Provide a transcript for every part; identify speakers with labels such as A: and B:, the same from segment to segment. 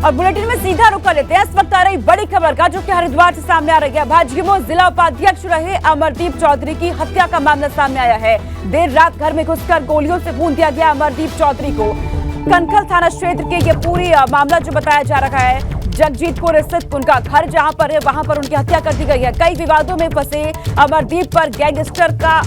A: और बुलेटिन में सीधा रुख कर लेते हैं इस वक्त आ रही बड़ी खबर का, जो कि हरिद्वार से सामने आ रही है। भाजयुमो जिला उपाध्यक्ष रहे अमरदीप चौधरी की हत्या का मामला सामने आया है। देर रात घर में घुसकर गोलियों से भून दिया गया अमरदीप चौधरी को। कनखल थाना क्षेत्र के ये पूरी मामला जो बताया जा रहा है, जगजीतपुर स्थित उनका घर जहां पर है, वहां पर उनकी हत्या कर दी गई है। कई विवादों में फंसे अमरदीप पर गैंगस्टर का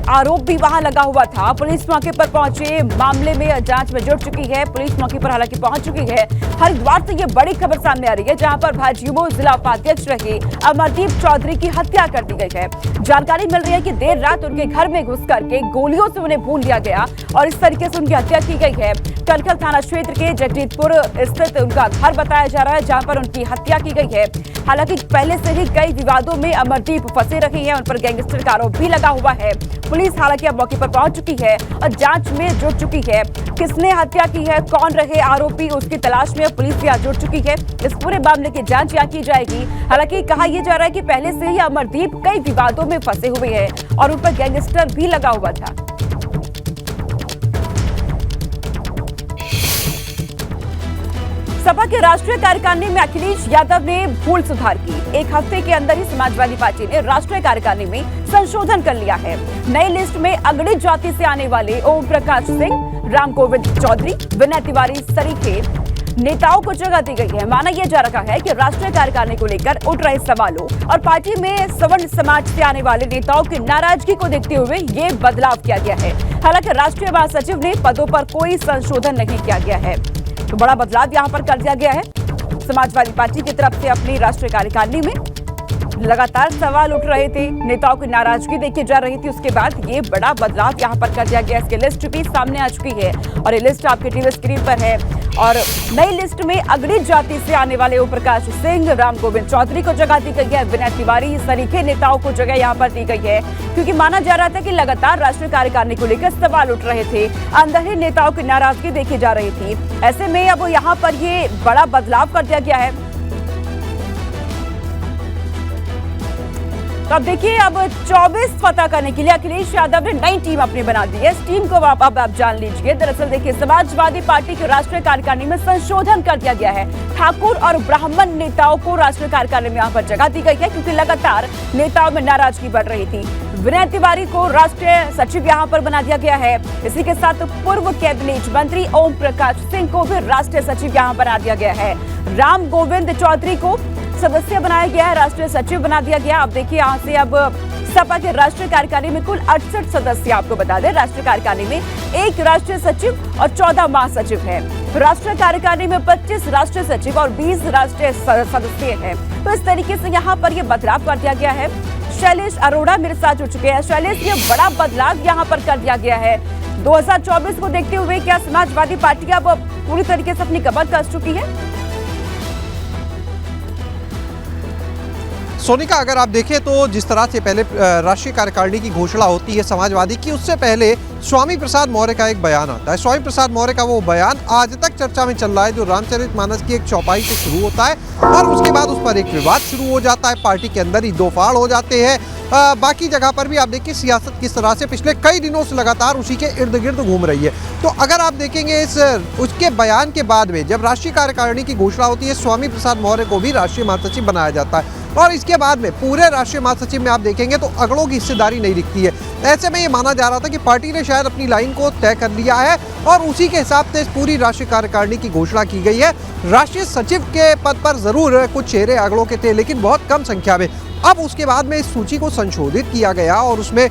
A: आरोप भी वहां लगा हुआ था। पुलिस मौके पर पहुंचे, मामले में जांच में जुट चुकी है। पुलिस मौके पर हालांकि पहुंच चुकी है। हरिद्वार से ये बड़ी खबर सामने आ रही है, जहां पर भाजयुमो जिला उपाध्यक्ष रहे अमरदीप चौधरी की हत्या कर दी गई है। जानकारी मिल रही है कि देर रात उनके घर में घुस करके गोलियों से उन्हें भून दिया गया और इस तरीके से उनकी हत्या की गई है। कनखल थाना क्षेत्र के जगजीतपुर स्थित उनका घर बताया जा रहा है, जहां पर उनकी हत्या की गई है। हालांकि पहले से ही कई विवादों में अमरदीप फंसे रहे हैं, उन पर गैंगस्टर का आरोप भी लगा हुआ है। पुलिस हालांकि अब मौके पर पहुंच चुकी है और जांच में जुट चुकी है। किसने हत्या की है, कौन रहे आरोपी, उसकी तलाश में पुलिस भी जुट चुकी है। इस पूरे मामले की जांच यहाँ की जाएगी। हालांकि कहा यह जा रहा है कि पहले से ही अमरदीप कई विवादों में फंसे हुए हैं और उन पर गैंगस्टर भी लगा हुआ था। सपा के राष्ट्रीय कार्यकारिणी में अखिलेश यादव ने भूल सुधार की। एक हफ्ते के अंदर ही समाजवादी पार्टी ने राष्ट्रीय कार्यकारिणी में संशोधन कर लिया है। नई लिस्ट में अगड़ी जाति से आने वाले ओम प्रकाश सिंह, राम गोविंद चौधरी, विनय तिवारी सरीखे नेताओं को जगह दी गई है। माना यह जा रहा है कि राष्ट्रीय कार्यकारिणी को लेकर उठ रहे सवालों और पार्टी में सवर्ण समाज से आने वाले नेताओं की नाराजगी को देखते हुए ये बदलाव किया गया है। हालांकि राष्ट्रीय महासचिव ने पदों पर कोई संशोधन नहीं किया गया है, तो बड़ा बदलाव यहां पर कर दिया गया है। समाजवादी पार्टी की तरफ से अपनी राष्ट्रीय कार्यकारिणी में लगातार सवाल उठ रहे थे, नेताओं की नाराजगी देखी जा रही थी। उसके बाद ये बड़ा बदलाव यहां पर कर दिया गया। इसकी लिस्ट भी सामने आ चुकी है और ये लिस्ट आपके टीवी स्क्रीन पर है। और नई लिस्ट में अगड़ी जाति से आने वाले ओम प्रकाश सिंह, राम गोविंद चौधरी को जगह दी गई है। विनय तिवारी सरीखे नेताओं को जगह यहां पर दी गई है, क्योंकि माना जा रहा था कि लगातार राष्ट्रीय कार्यकारिणी को लेकर सवाल उठ रहे थे, अंदर ही नेताओं की नाराजगी देखी जा रही थी। ऐसे में अब यहाँ पर ये बड़ा बदलाव कर दिया गया है। तो अब देखिए, अब 24 फतह करने के लिए अखिलेश यादव ने नई टीम अपनी बना दी है। इस टीम को अब आप जान लीजिए। दरअसल देखिए, समाजवादी पार्टी की राष्ट्रीय कार्यकारिणी में संशोधन कर दिया गया है। ठाकुर और ब्राह्मण नेताओं को राष्ट्रीय कार्यकारिणी में यहाँ पर जगह दी गई है, क्योंकि लगातार नेताओं में नाराजगी बढ़ रही थी। विनय तिवारी को राष्ट्रीय सचिव यहाँ पर बना दिया गया है। इसी के साथ पूर्व कैबिनेट मंत्री ओम प्रकाश सिंह को भी राष्ट्रीय सचिव यहाँ बना दिया गया है। राम गोविंद चौधरी को सदस्य बनाया गया है, राष्ट्रीय सचिव बना दिया गया। अब देखिए, यहाँ से अब सपा के राष्ट्रीय कार्यकारिणी में कुल 68 सदस्य, आपको बता दें राष्ट्रीय कार्यकारिणी में 1 राष्ट्रीय सचिव और 14 महासचिव है। राष्ट्रीय कार्यकारिणी में 25 राष्ट्रीय सचिव और 20 राष्ट्रीय सदस्य हैं। तो इस तरीके से यहाँ पर यह बदलाव कर दिया गया है। शैलेश अरोड़ा मेरे साथ जुड़ चुके हैं। शैलेश, ये बड़ा बदलाव यहाँ पर कर दिया गया है। 2024 को देखते हुए क्या समाजवादी पार्टी अब पूरी तरीके से अपनी कमर कस चुकी है?
B: सोनिका, अगर आप देखें तो जिस तरह से पहले राष्ट्रीय कार्यकारिणी की घोषणा होती है समाजवादी की, उससे पहले स्वामी प्रसाद मौर्य का एक बयान आता है। स्वामी प्रसाद मौर्य का वो बयान आज तक चर्चा में चल रहा है, जो रामचरितमानस की एक चौपाई से शुरू होता है और उसके बाद उस पर एक विवाद शुरू हो जाता है। पार्टी के अंदर ही 2 फाड़ हो जाते हैं। बाकी जगह पर भी आप देखिए सियासत किस तरह से पिछले कई दिनों से लगातार उसी के इर्द गिर्द घूम रही है। तो अगर आप देखेंगे उसके बयान के बाद में जब राष्ट्रीय कार्यकारिणी की घोषणा होती है, स्वामी प्रसाद मौर्य को भी राष्ट्रीय महासचिव बनाया जाता है और इसके बाद में पूरे राष्ट्रीय महासचिव में आप देखेंगे तो अगड़ों की हिस्सेदारी नहीं दिखती है। ऐसे में ये माना जा रहा था कि पार्टी ने शायद अपनी लाइन को तय कर लिया है और उसी के हिसाब से पूरी राष्ट्रीय कार्यकारिणी की घोषणा की गई है। राष्ट्रीय सचिव के पद पर जरूर कुछ चेहरे अगड़ों के थे, लेकिन बहुत कम संख्या में। अब उसके बाद में इस सूची को संशोधित किया गया और उसमें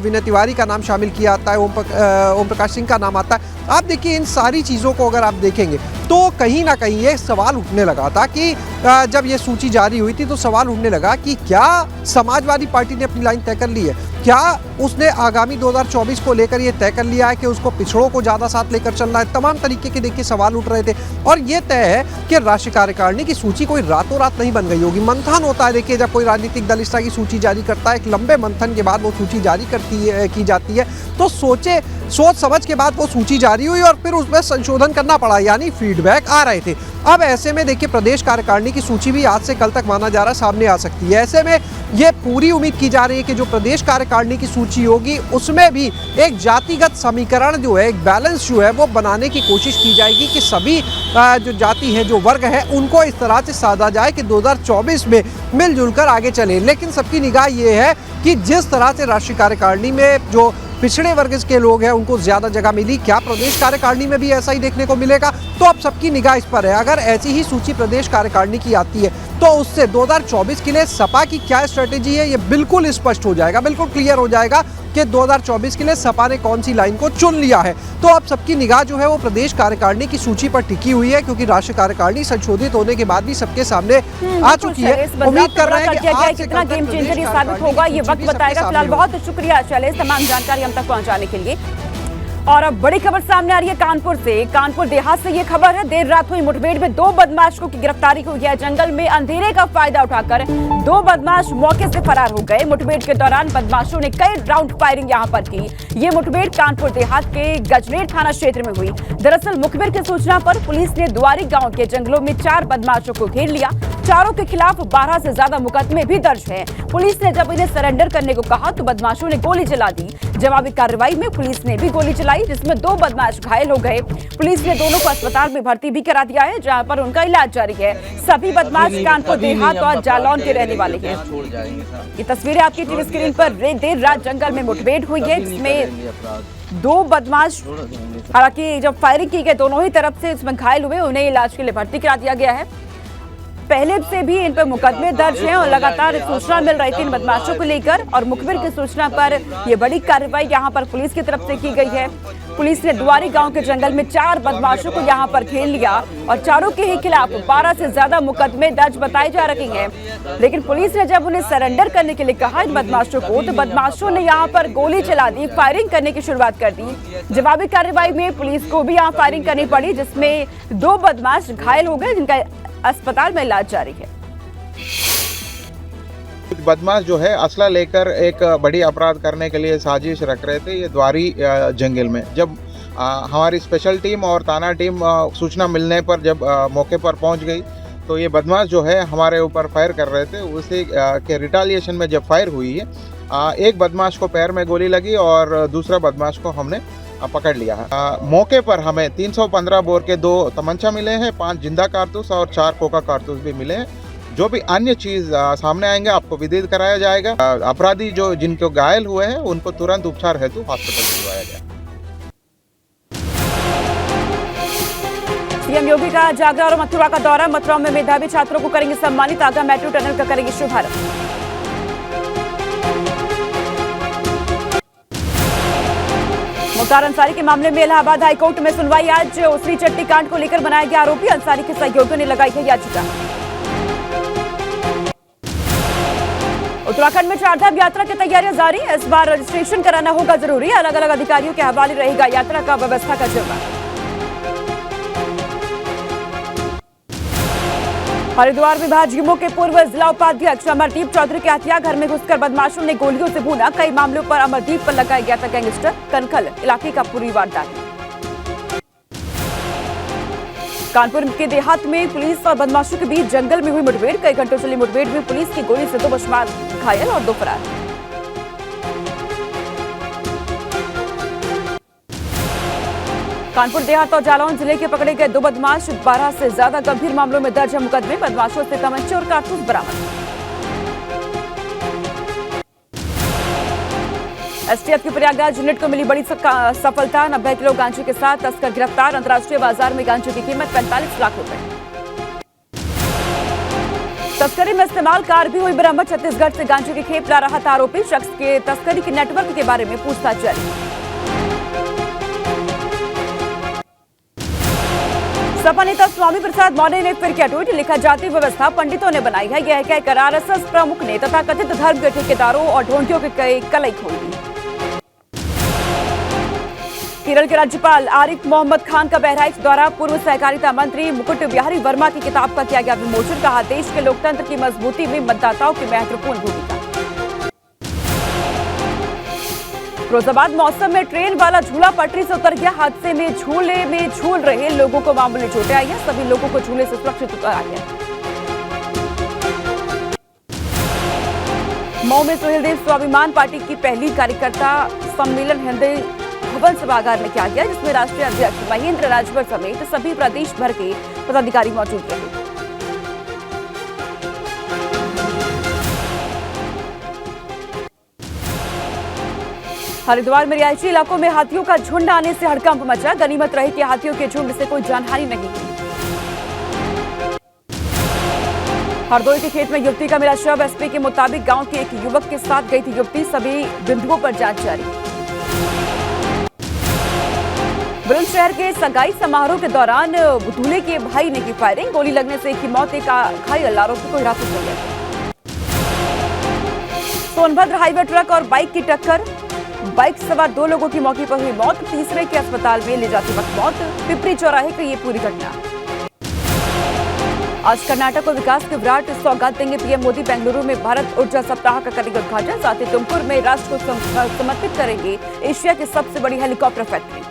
B: विनय तिवारी का नाम शामिल किया जाता है, ओम प्रकाश सिंह का नाम आता है। आप देखिए, इन सारी चीज़ों को अगर आप देखेंगे तो कहीं ना कहीं ये सवाल उठने लगा था कि जब ये सूची जारी हुई थी तो सवाल उठने लगा कि क्या समाजवादी पार्टी ने अपनी लाइन तय कर ली है, क्या उसने आगामी 2024 को लेकर ये तय कर लिया है कि उसको पिछड़ों को ज़्यादा साथ लेकर चलना है। तमाम तरीके के देखिए सवाल उठ रहे थे और ये तय है कि राष्ट्रीय कार्यकारिणी की सूची कोई रातों रात नहीं बन गई होगी। मंथन होता है। देखिए, जब कोई राजनीतिक दल इस तरह की सूची जारी करता है, एक लंबे मंथन के बाद वो सूची जारी की जाती है, तो सोच समझ के बाद वो सूची जारी जारी हुई और फिर उसमें संशोधन करना पड़ा, यानी फीडबैक आ रहे थे। अब ऐसे में देखिए प्रदेश कार्यकारिणी की सूची भी आज से कल तक माना जा रहा है सामने आ सकती है। ऐसे में ये पूरी उम्मीद की जा रही है कि जो प्रदेश कार्यकारिणी की सूची होगी उसमें भी एक जातिगत समीकरण जो है, एक बैलेंस जो है वो बनाने की कोशिश की जाएगी कि सभी जो जाति है, जो वर्ग है, उनको इस तरह से साधा जाए कि 2024 में मिलजुल कर आगे चले। लेकिन सबकी निगाह ये है कि जिस तरह से राष्ट्रीय कार्यकारिणी में जो पिछड़े वर्ग के लोग हैं उनको ज्यादा जगह मिली, क्या प्रदेश कार्यकारिणी में भी ऐसा ही देखने को मिलेगा? तो अब सबकी निगाह इस पर है। अगर ऐसी ही सूची प्रदेश कार्यकारिणी की आती है तो उससे 2024 के लिए सपा की क्या स्ट्रेटेजी है ये बिल्कुल स्पष्ट हो जाएगा, बिल्कुल क्लियर हो जाएगा कि 2024 के लिए सपा ने कौन सी लाइन को चुन लिया है। तो अब सबकी निगाह जो है वो प्रदेश कार्यकारिणी की सूची पर टिकी हुई है, क्योंकि राष्ट्रीय कार्यकारिणी संशोधित होने के बाद भी सबके सामने आ चुकी है। उम्मीद कर रहे हैं कि आज से
A: कितना गेम चेंजर ये साबित होगा ये वक्त बताएगा। फिलहाल बहुत शुक्रिया शैलेश तमाम जानकारी हम तक पहुंचाने के लिए। और अब बड़ी खबर सामने आ रही है कानपुर से। कानपुर देहात से ये खबर है, देर रात हुई मुठभेड़ में 2 बदमाशों की गिरफ्तारी हुई है। जंगल में अंधेरे का फायदा उठाकर 2 बदमाश मौके से फरार हो गए। मुठभेड़ के दौरान बदमाशों ने कई राउंड फायरिंग यहां पर की। ये मुठभेड़ कानपुर देहात के गजनेर थाना क्षेत्र में हुई। दरअसल मुखबिर की सूचना पर पुलिस ने दुआरी गांव के जंगलों में 4 बदमाशों को घेर लिया। चारों के खिलाफ 12 से ज्यादा मुकदमे भी दर्ज हैं। पुलिस ने जब इन्हें सरेंडर करने को कहा तो बदमाशों ने गोली चला दी। जवाबी कार्रवाई में पुलिस ने भी गोली चलाई, जिसमें 2 बदमाश घायल हो गए। पुलिस ने दोनों को अस्पताल में भर्ती भी करा दिया है, जहां पर उनका इलाज जारी है। सभी बदमाश कानपुर देहात और जालौन के रहने वाले हैं। ये तस्वीरें आपकी टीवी स्क्रीन पर देर रात जंगल में मुठभेड़ हुई है, जिसमें 2 बदमाश, हालांकि जब फायरिंग की गई दोनों ही तरफ से इसमें घायल हुए, उन्हें इलाज के लिए भर्ती करा दिया गया है। पहले से भी इन पर मुकदमे दर्ज हैं और लगातार सूचना मिल रही थी इन बदमाशों को लेकर, और मुखबिर की सूचना पर यह बड़ी कार्रवाई यहां पर पुलिस की तरफ से की गई है। पुलिस ने दुआरी गांव के जंगल में 4 बदमाशों को यहां पर घेर लिया और चारों के ही खिलाफ 12 से ज्यादा मुकदमे दर्ज बताए जा रहे हैं। लेकिन पुलिस ने जब उन्हें सरेंडर करने के लिए कहा इन बदमाशों को, तो बदमाशों ने यहां पर गोली चला दी, फायरिंग करने की शुरुआत कर दी। जवाबी कार्रवाई में पुलिस को भी यहां फायरिंग करनी पड़ी, जिसमें 2 बदमाश घायल हो गए, जिनका अस्पताल में इलाज जारी है।
C: बदमाश जो है असला लेकर एक बड़ी अपराध करने के लिए साजिश रख रहे थे। ये द्वारी जंगल में जब हमारी स्पेशल टीम और ताना टीम सूचना मिलने पर जब मौके पर पहुंच गई तो ये बदमाश जो है हमारे ऊपर फायर कर रहे थे। उसी के रिटालिएशन में जब फायर हुई है, एक बदमाश को पैर में गोली लगी और दूसरा बदमाश को हमने पकड़ लिया है। मौके पर हमें 315 बोर के 2 तमंचा मिले हैं, 5 जिंदा कारतूस और 4 कोका कारतूस भी मिले हैं। जो भी अन्य चीज सामने आएंगे आपको विदित कराया जाएगा। अपराधी जो जिनको घायल हुए हैं उनको तुरंत उपचार हेतु हॉस्पिटल भिजवाया जाए।
A: सीएम योगी का जागरा और मथुरा का दौरा। मथुरा में मेधावी छात्रों को करेंगे सम्मानित। आगरा मेट्रो टनल का करेंगे शुभारंभ। मुख्तार अंसारी के मामले में इलाहाबाद हाईकोर्ट में सुनवाई आज। उसरी चट्टी कांड को लेकर बनाया गया आरोपी अंसारी के सहयोगियों ने लगाई है याचिका। उत्तराखंड में चारधाम यात्रा की तैयारियां जारी। इस बार रजिस्ट्रेशन कराना होगा जरूरी। अलग अलग अधिकारियों के हवाले रहेगा यात्रा का व्यवस्था का जिम्मा। हरिद्वार में भाजयुमो के पूर्व जिला उपाध्यक्ष अमरदीप चौधरी के हत्या। घर में घुसकर बदमाशों ने गोलियों से भूना। कई मामलों पर अमरदीप पर लगाया गया था गैंगस्टर। कनखल इलाके का पूरी वारदात। कानपुर के देहात में पुलिस और बदमाशों के बीच जंगल में हुई मुठभेड़। कई घंटों चली मुठभेड़ में पुलिस की गोली से 2 बदमाश घायल और 2 फरार। कानपुर देहात और जालौन जिले के पकड़े गए 2 बदमाश। 12 से ज्यादा गंभीर मामलों में दर्ज है मुकदमे। बदमाशों से तमंचे और कारतूस बरामद। एसटीएफ की प्रयागराज यूनिट को मिली बड़ी सफलता। 90 किलो गांजे के साथ तस्कर गिरफ्तार। अंतर्राष्ट्रीय बाजार में गांजे की कीमत 45 लाख रुपए। तस्करी में इस्तेमाल कार भी हुई बरामद। छत्तीसगढ़ से गांजे की खेप ला रहा था आरोपी। शख्स के तस्करी के नेटवर्क के बारे में पूछताछ जारी। सपा नेता स्वामी प्रसाद मौर्य ने फिर किया ट्वीट। लिखा, जाति व्यवस्था पंडितों ने बनाई है। यह कहकर आरएसएस प्रमुख ने तथा कथित धर्म के ठेकेदारों और ढोंगियों के कई कलई खोल दी। केरल के राज्यपाल आरिफ मोहम्मद खान का बहराइच दौरा। पूर्व सहकारिता मंत्री मुकुट बिहारी वर्मा की किताब का किया गया विमोचन। कहा, देश के लोकतंत्र की मजबूती में मतदाताओं की महत्वपूर्ण भूमिका। फिरोजाबाद मौसम में ट्रेन वाला झूला पटरी से उतर गया। हादसे में झूले में झूल रहे लोगों को मामूली चोटें आई हैं। सभी लोगों को झूले से सुरक्षित उतारा गया। मऊ में सुहेलदेव स्वाभिमान पार्टी की पहली कार्यकर्ता सम्मेलन हिंदी भवन सभागार में किया गया, जिसमें राष्ट्रीय अध्यक्ष महेंद्र राजभर समेत सभी प्रदेश भर के पदाधिकारी मौजूद रहे। हरिद्वार में रिहायशी इलाकों में हाथियों का झुंड आने से हड़कंप मचा। गनीमत रही कि हाथियों के झुंड से कोई जानहानि नहीं हुई। हरदोई के खेत में युवती का मिला शव। एसपी के मुताबिक गांव के एक युवक के साथ गई थी युवती। सभी बिंदुओं पर जांच जारी। बुलंदशहर के सगाई समारोह के दौरान दूल्हे के भाई ने की फायरिंग। गोली लगने से एक की मौत, एक घायल। आरोपी को हिरासत में लिया। सोनभद्र हाईवे ट्रक और बाइक की टक्कर। बाइक सवार 2 लोगों की मौके पर हुई मौत, तीसरे के अस्पताल में ले जाते वक्त मौत। पिपरी चौराहे की ये पूरी घटना। आज कर्नाटक को विकास की विराट सौगात देंगे पीएम मोदी। बेंगलुरु में भारत ऊर्जा सप्ताह का करेंगे उद्घाटन। साथ ही तुमकुर में राष्ट्र को समर्पित करेंगे एशिया की सबसे बड़ी हेलीकॉप्टर फैक्ट्री।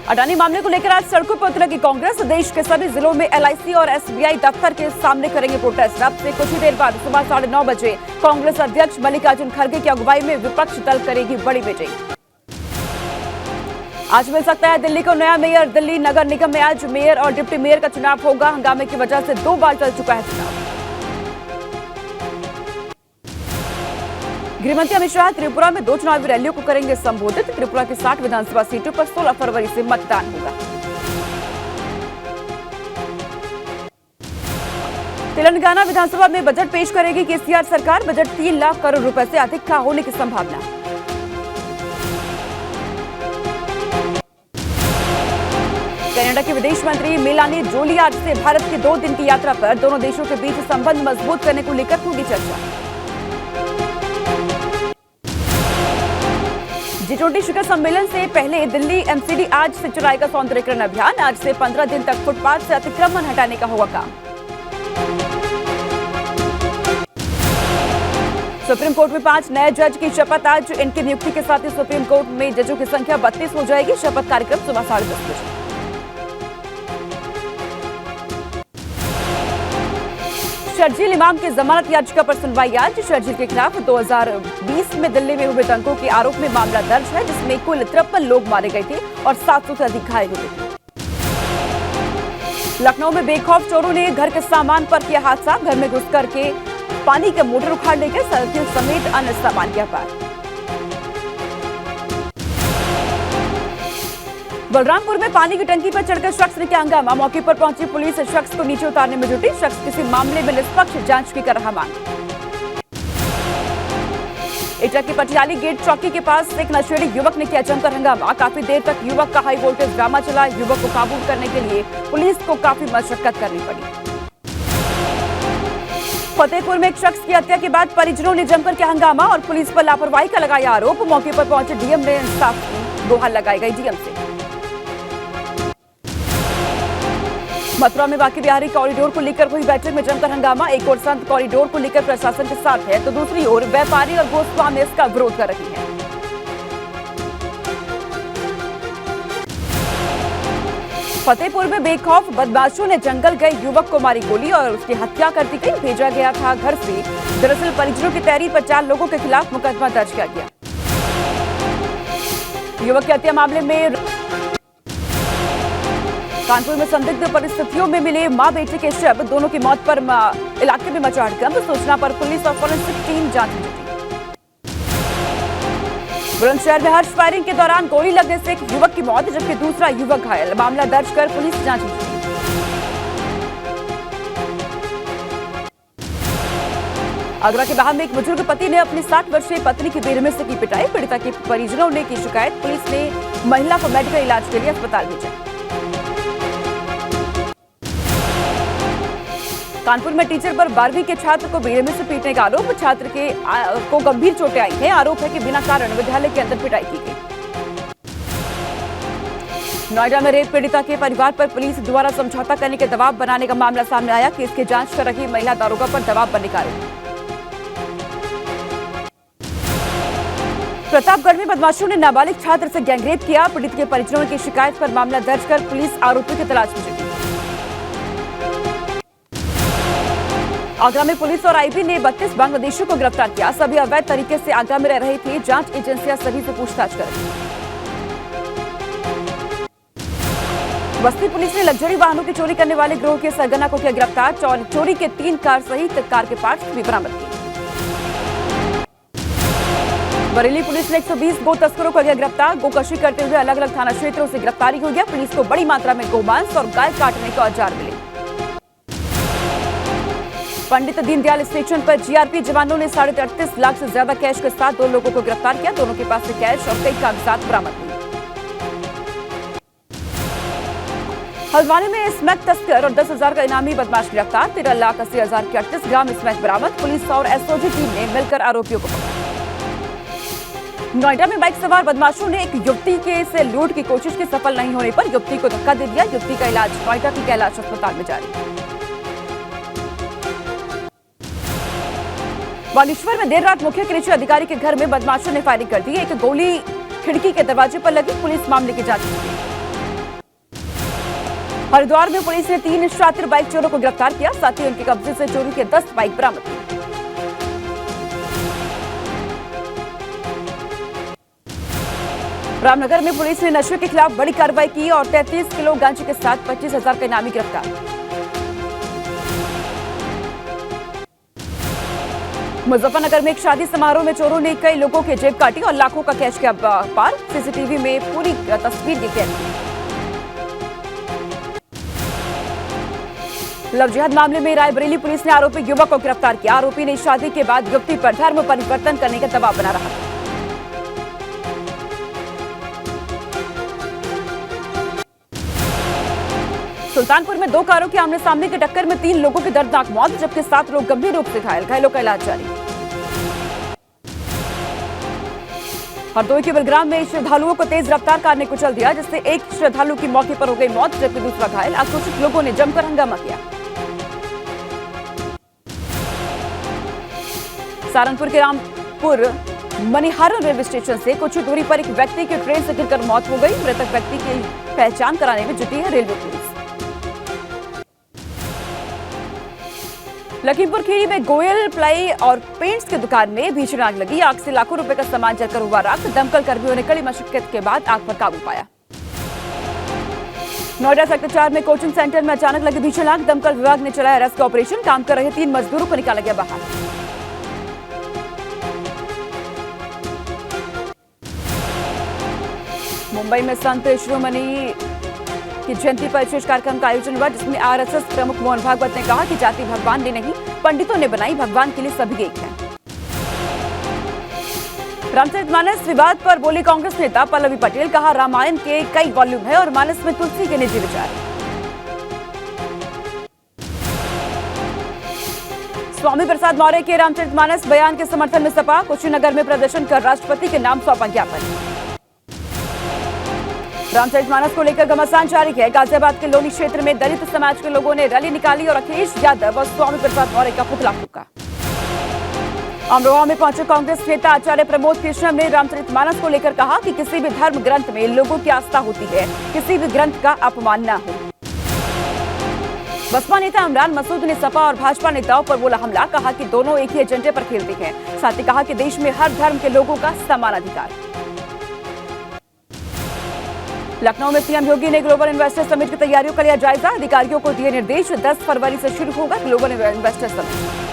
A: अडानी मामले को लेकर आज सड़कों पर उतरेगी कांग्रेस। देश के सभी जिलों में एलआईसी और एसबीआई दफ्तर के सामने करेंगे प्रोटेस्ट। अब से कुछ ही देर बाद सुबह 9:30 बजे कांग्रेस अध्यक्ष मल्लिकार्जुन खड़गे की अगुवाई में विपक्ष दल करेगी बड़ी मीटिंग। आज मिल सकता है दिल्ली को नया मेयर। दिल्ली नगर निगम में आज मेयर और डिप्टी मेयर का चुनाव होगा। हंगामे की वजह से 2 बार चल चुका है चुनाव। गृहमंत्री अमित शाह त्रिपुरा में 2 चुनावी रैलियों को करेंगे संबोधित। त्रिपुरा की 60 विधानसभा सीटों पर 16 फरवरी से मतदान होगा। तेलंगाना विधानसभा में बजट पेश करेगी केसीआर सरकार। बजट 3 लाख करोड़ रुपए से अधिक का होने की संभावना। कनाडा के विदेश मंत्री मेलानी जोली आज से भारत की 2 दिन की यात्रा पर। दोनों देशों के बीच संबंध मजबूत करने को लेकर होगी चर्चा। G20 शिखर सम्मेलन से पहले दिल्ली एमसीडी आज से चलाएगा सौंदर्यीकरण अभियान। आज से 15 दिन तक फुटपाथ से अतिक्रमण हटाने का होगा काम। सुप्रीम कोर्ट में 5 नए जज की शपथ। आज इनकी नियुक्ति के साथ ही सुप्रीम कोर्ट में जजों की संख्या 32 हो जाएगी। शपथ कार्यक्रम सुबह 10:30 बजे। शर्जील इमाम की जमानत याचिका पर सुनवाई आज। शर्जील के खिलाफ 2020 में दिल्ली में हुए दंगों के आरोप में मामला दर्ज है, जिसमें कुल 53 लोग मारे गए थे और 700 से अधिक घायल हुए थे। लखनऊ में बेखौफ चोरों ने घर के सामान पर किया हादसा। घर में घुस करके पानी के मोटर उखाड़ ले गए। साइकिल समेत अन्य सामान किया पार। बलरामपुर में पानी की टंकी पर चढ़कर शख्स ने किया हंगामा। मौके पर पहुंची पुलिस शख्स को नीचे उतारने में जुटी। शख्स किसी मामले में निष्पक्ष जांच की कर रहा मांग। इटा की पटियाली गेट चौकी के पास एक नशेड़ी युवक ने किया जमकर हंगामा। काफी देर तक युवक का हाई वोल्टेज ड्रामा चला। युवक को काबू करने के लिए पुलिस को काफी मशक्कत करनी पड़ी। फतेहपुर में एक शख्स की हत्या के बाद परिजनों ने जमकर किया हंगामा और पुलिस पर लापरवाही का लगाया आरोप। मौके पर पहुंचे डीएम ने इंसाफ की गुहार लगाई गई डीएम से। मथुरा में बांके बिहारी कॉरिडोर को लेकर हुई बैठक में जमकर हंगामा। एक ओर संत कॉरिडोर को लेकर प्रशासन के साथ है, तो दूसरी ओर व्यापारी और गोस्वामी इसका विरोध कर रही हैं। फतेहपुर में बेखौफ बदमाशों ने जंगल गए युवक को मारी गोली और उसकी हत्या कर दी गई। भेजा गया था घर से। दरअसल परिजनों की तहरीर पर 4 लोगों के खिलाफ मुकदमा दर्ज किया गया। युवक की हत्या मामले में कानपुर में संदिग्ध परिस्थितियों में मिले मां बेटे के शव। दोनों की मौत पर इलाके में मचा हड़कंप। सूचना पर पुलिस और फोरेंसिक टीम जांच में जुटी। बुलंदशहर में हर्ष फायरिंग के दौरान गोली लगने से एक युवक की मौत, जबकि दूसरा युवक घायल। मामला दर्ज कर पुलिस जांच में जुटी। आगरा के बाहर में एक बुजुर्ग पति ने अपनी 60 वर्षीय पत्नी की बेरहमी से की पिटाई। पीड़िता के परिजनों ने की शिकायत। पुलिस ने महिला को मेडिकल इलाज के लिए अस्पताल भेजा। कानपुर में टीचर पर 12वीं के छात्र को बेरहमी से पीटने का आरोप। छात्र को गंभीर चोटें आई हैं। आरोप है कि बिना कारण विद्यालय के अंदर पिटाई की गई। नोएडा में रेप पीड़िता के परिवार पर पुलिस द्वारा समझौता करने के दबाव बनाने का मामला सामने आया। केस की जांच कर रही महिला दारोगा पर दबाव बनने का आरोप। प्रतापगढ़ में बदमाशों ने नाबालिग छात्र से गैंगरेप किया। पीड़ित के परिजनों की शिकायत पर मामला दर्ज कर पुलिस आरोपी की तलाश में जुटी। आगरा में पुलिस और आईबी ने 32 बांग्लादेशियों को गिरफ्तार किया। सभी अवैध तरीके से आगरा में रह रहे थे। जांच एजेंसियां सभी से पूछताछ कर रही हैं। बस्ती पुलिस ने लग्जरी वाहनों की चोरी करने वाले गिरोह के सरगना को किया गिरफ्तार। चोरी के 3 कार सहित कार के पार्ट्स भी बरामद किए। बरेली पुलिस ने 120 गो तस्करों को किया गिरफ्तार। गोकशी करते हुए अलग अलग थाना क्षेत्रों से गिरफ्तारी हुई है। पुलिस को बड़ी मात्रा में गोमांस और गाय काटने के औजार मिले। पंडित दीनदयाल स्टेशन पर जीआरपी जवानों ने 38.5 लाख से ज्यादा कैश के साथ 2 लोगों को गिरफ्तार किया। दोनों के पास से कैश और कई कागजात बरामद हुए। हल्द्वानी में स्मैक तस्कर और 10,000 का इनामी बदमाश गिरफ्तार। 13,80,000 के 38 ग्राम स्मैक बरामद। पुलिस और एसओजी टीम ने मिलकर आरोपियों को पकड़ा। नोएडा में बाइक सवार बदमाशों ने एक युवती के से लूट की कोशिश की। सफल नहीं होने पर युवती को धक्का दे दिया। युवती का इलाज नोएडा के कैलाश अस्पताल में जारी। बागेश्वर में देर रात मुख्य कृषि अधिकारी के घर में बदमाशों ने फायरिंग कर दी। एक गोली खिड़की के दरवाजे पर लगी। पुलिस मामले की जांच कर रही है। हरिद्वार में पुलिस ने 3 शातिर बाइक चोरों को गिरफ्तार किया। साथ ही उनके कब्जे से चोरी के 10 बाइक बरामद की। रामनगर में पुलिस ने नशे के खिलाफ बड़ी कार्रवाई की और 33 किलो गांजे के साथ 25,000 का इनामी गिरफ्तार। मुजफ्फरनगर में एक शादी समारोह में चोरों ने कई लोगों के जेब काटी और लाखों का कैश किया पार। सीसीटीवी में पूरी तस्वीर भी कैद की। लव जिहाद मामले में रायबरेली पुलिस ने आरोपी युवक को गिरफ्तार किया। आरोपी ने शादी के बाद युवती पर धर्म परिवर्तन करने का दबाव बना रहा था। सुल्तानपुर में 2 कारों की आमने सामने की टक्कर में 3 लोगों की दर्दनाक मौत, जबकि 7 लोग गंभीर रूप से घायल। घायलों का इलाज जारी। हरदोई के बिलग्राम में श्रद्धालुओं को तेज रफ्तार कार ने कुचल दिया, जिससे एक श्रद्धालु की मौके पर हो गई मौत, जबकि दूसरा घायल। आक्रोशित लोगों ने जमकर हंगामा किया। सहारनपुर के रामपुर मनिहारन रेलवे स्टेशन से कुछ दूरी पर एक व्यक्ति की ट्रेन से गिरकर मौत हो गई। मृतक व्यक्ति की पहचान कराने में जुटी है रेलवे पुलिस। लखीमपुर खीरी में गोयल प्लाई और पेंट्स की दुकान में भीषण आग लगी। आग से लाखों रुपए का सामान जलकर हुआ राख। दमकल कर्मियों ने कड़ी मशक्कत के बाद आग पर काबू पाया। नोएडा सेक्टर 4 में कोचिंग सेंटर में अचानक लगी भीषण आग। दमकल विभाग ने चलाया रेस्क्यू ऑपरेशन। काम कर रहे 3 मजदूरों को निकाला गया बाहर। मुंबई में संत शिरोमणि की जयंती पर विशेष कार्यक्रम का आयोजन हुआ, जिसमें आरएसएस प्रमुख मोहन भागवत ने कहा कि जाति भगवान ने नहीं, पंडितों ने बनाई, भगवान के लिए सभी एक हैं। रामचरितमानस विवाद पर बोली कांग्रेस नेता पल्लवी पटेल। कहा, रामायण के कई वॉल्यूम है और मानस में तुलसी के निजी विचार। स्वामी प्रसाद मौर्य के रामचरितमानस बयान के समर्थन में सपा। कुशीनगर में प्रदर्शन कर राष्ट्रपति के नाम सौंपा ज्ञापन। रामचरितमानस को लेकर घमासान जारी है। गाजियाबाद के लोनी क्षेत्र में दलित समाज के लोगों ने रैली निकाली और अखिलेश यादव और स्वामी प्रसाद मौर्य का पुतला फूंका। अमरोहा में पहुंचे कांग्रेस नेता आचार्य प्रमोद कृष्णम ने रामचरितमानस को लेकर कहा कि किसी भी धर्म ग्रंथ में लोगों की आस्था होती है, किसी भी ग्रंथ का अपमान न हो। बसपा नेता इमरान मसूद ने सपा और भाजपा नेताओं पर बोला हमला। कहा कि दोनों एक ही एजेंडे पर खेलते हैं। साथ ही कहा कि देश में हर धर्म के लोगों का समान अधिकार। लखनऊ में सीएम योगी ने ग्लोबल इन्वेस्टर समिट की तैयारियों का लिया जायजा। अधिकारियों को दिए निर्देश। 10 फरवरी से शुरू होगा ग्लोबल इन्वेस्टर समिट।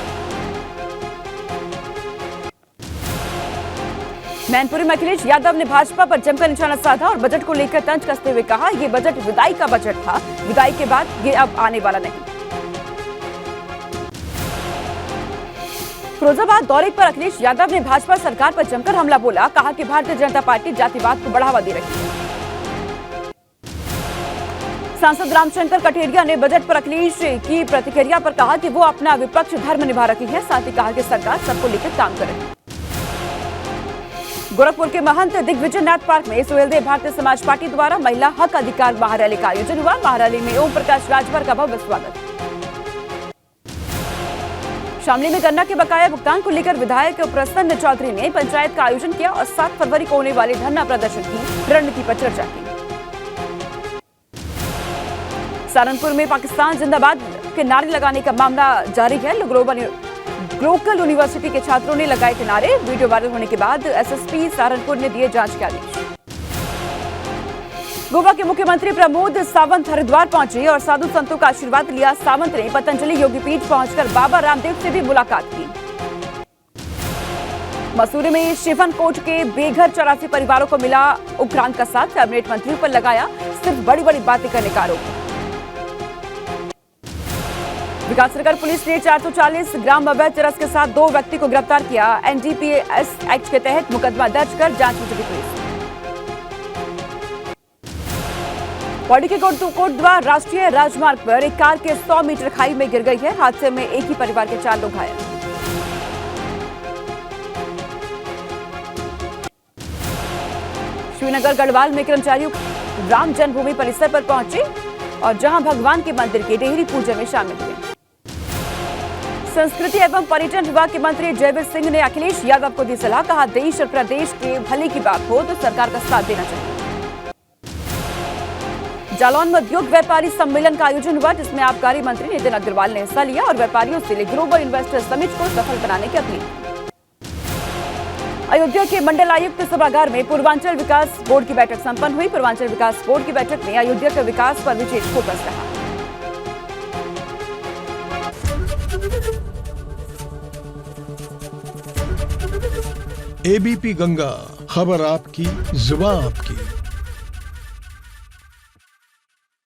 A: मैनपुरी में अखिलेश यादव ने भाजपा पर जमकर निशाना साधा और बजट को लेकर तंज कसते हुए कहा, यह बजट विदाई का बजट था, विदाई के बाद ये अब आने वाला नहीं। फिरोजाबाद दौरे पर अखिलेश यादव ने भाजपा सरकार पर जमकर हमला बोला। कहा कि भारतीय जनता पार्टी जातिवाद को बढ़ावा दे रही है। सांसद रामशंकर कठेरिया ने बजट पर अखिलेश की प्रतिक्रिया पर कहा कि वो अपना विपक्ष धर्म निभा रही है। साथ ही कहा कि सरकार सबको लेकर काम कर रही है। गोरखपुर के महंत दिग्विजय नाथ पार्क में सुहेलदेव भारतीय समाज पार्टी द्वारा महिला हक अधिकार महारैली का आयोजन हुआ। महारैली में ओम प्रकाश राजभर का भव्य स्वागत। शामली में गन्ना के बकाया भुगतान को लेकर विधायक प्रसन्न चौधरी ने पंचायत का आयोजन किया और 7 फरवरी को होने वाले धरना प्रदर्शन की रणनीति पर चर्चा की। सहारनपुर में पाकिस्तान जिंदाबाद के नारे लगाने का मामला जारी है। लोकल यूनिवर्सिटी के छात्रों ने लगाए थे नारे। वीडियो वायरल होने के बाद एसएसपी सहारनपुर ने दिए जांच के आदेश। गोवा के मुख्यमंत्री प्रमोद सावंत हरिद्वार पहुंचे और साधु संतों का आशीर्वाद लिया। सावंत ने पतंजलि योगीपीठ पहुंचकर बाबा रामदेव से भी मुलाकात की। मसूरी में शिवनकोट के बेघर 84 परिवारों को मिला उपरांत का साथ। कैबिनेट मंत्रियों पर लगाया सिर्फ बड़ी बड़ी बातें करने का आरोप। विकासनगर पुलिस ने 440 ग्राम अवैध चरस के साथ 2 व्यक्ति को गिरफ्तार किया। एनडीपीएस एक्ट के तहत मुकदमा दर्ज कर जांच में जुटी पुलिस। पौड़ी के कोटद्वार राष्ट्रीय राजमार्ग पर एक कार के 100 मीटर खाई में गिर गई है। हादसे में एक ही परिवार के 4 लोग घायल। श्रीनगर गढ़वाल में कर्मचारियों राम जन्मभूमि परिसर पर पहुंचे और जहां भगवान के मंदिर के डेहरी पूजा में शामिल हुए। संस्कृति एवं पर्यटन विभाग के मंत्री जयवीर सिंह ने अखिलेश यादव को दी सलाह। कहा, देश और प्रदेश के भले की बात हो तो सरकार का साथ देना चाहिए। जालौन में उद्योग व्यापारी सम्मेलन का आयोजन हुआ, जिसमें आबकारी मंत्री नितिन अग्रवाल ने हिस्सा लिया और व्यापारियों से ग्लोबल इन्वेस्टर समिट को सफल बनाने की अपील की। अयोध्या के मंडल आयुक्त सभागार में पूर्वांचल विकास बोर्ड की बैठक संपन्न हुई। पूर्वांचल विकास बोर्ड की बैठक में अयोध्या के विकास पर विशेष फोकस रहा।
D: एबीपी गंगा, खबर आपकी, जुबान आपकी।